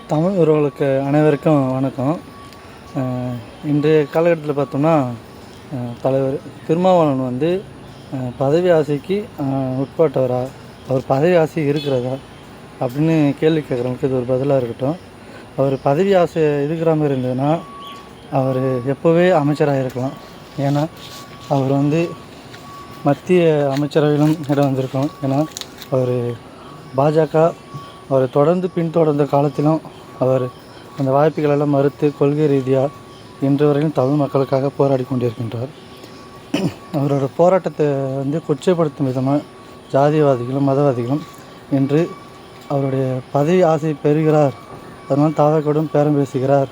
தமிழ் உறவுகளுக்கு அனைவருக்கும் வணக்கம். இன்றைய காலகட்டத்தில் பார்த்தோம்னா தலைவர் திருமாவளவன் வந்து பதவி ஆசைக்கு உட்பட்டவரா, அவர் பதவி ஆசை இருக்கிறதா அப்படின்னு கேள்வி கேட்குறவங்களுக்கு இது ஒரு பதிலாக இருக்கட்டும். அவர் பதவி ஆசை இருக்கிற மாதிரி இருந்ததுன்னா அவர் எப்போவே அமைச்சராக இருக்கலாம். ஏன்னா அவர் வந்து மத்திய அமைச்சரவையிலும் இடம் வந்திருக்கோம். ஏன்னா அவர் பாஜக அவரை தொடர்ந்து பின்தொடர்ந்த காலத்திலும் அவர் அந்த வாய்ப்புகளெல்லாம் மறுத்து கொள்கை ரீதியாக இன்று வரையிலும் தமிழ் மக்களுக்காக போராடி கொண்டிருக்கின்றார். அவரோட போராட்டத்தை வந்து கொச்சைப்படுத்தும் விதமாக ஜாதியவாதிகளும் மதவாதிகளும் இன்று அவருடைய பதவி ஆசை பெறுகிறார், அதனால் தாவக்கூடும் பேரம் பேசுகிறார்,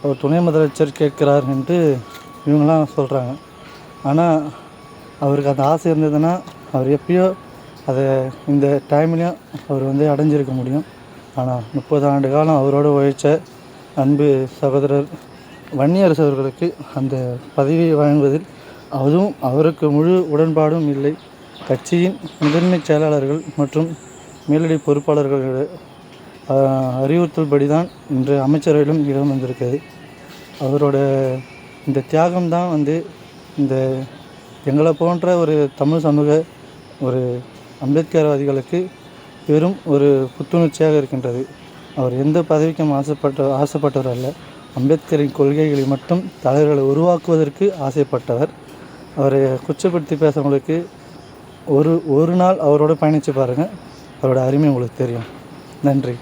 அவர் துணை முதலமைச்சர் கேட்கிறார் என்று இவங்களாம் சொல்கிறாங்க. ஆனால் அவருக்கு அந்த ஆசை இருந்ததுன்னா அவர் எப்பயோ அதை இந்த டைம்லேயும் அவர் வந்து அடைஞ்சிருக்க முடியும். ஆனால் 30 ஆண்டு காலம் அவரோடு உழைச்ச அன்பு சகோதரர் வன்னியரசு அவர்களுக்கு அந்த பதவியை வழங்குவதில் அதுவும் அவருக்கு முழு உடன்பாடும் இல்லை. கட்சியின் முதன்மை செயலாளர்கள் மற்றும் மேலடி பொறுப்பாளர்கள் அறிவுறுத்தல்படி தான் இன்று அமைச்சரவையிலும் இடம் வந்திருக்கிறது. அவரோட இந்த தியாகம்தான் வந்து இந்த எங்களை போன்ற ஒரு தமிழ் சமூக ஒரு அம்பேத்கர்வாதிகளுக்கு பெரும் ஒரு புத்துணர்ச்சியாக இருக்கின்றது. அவர் எந்த பதவிக்கும் ஆசைப்பட்டவர் அல்ல. அம்பேத்கரின் கொள்கைகளை மட்டும் தலைவர்களை உருவாக்குவதற்கு ஆசைப்பட்டவர். அவரை குச்சப்படுத்தி பேசுகிறவங்களுக்கு ஒரு நாள் அவரோட பயணித்து பாருங்கள், அவரோட அருமை உங்களுக்கு தெரியும். நன்றி.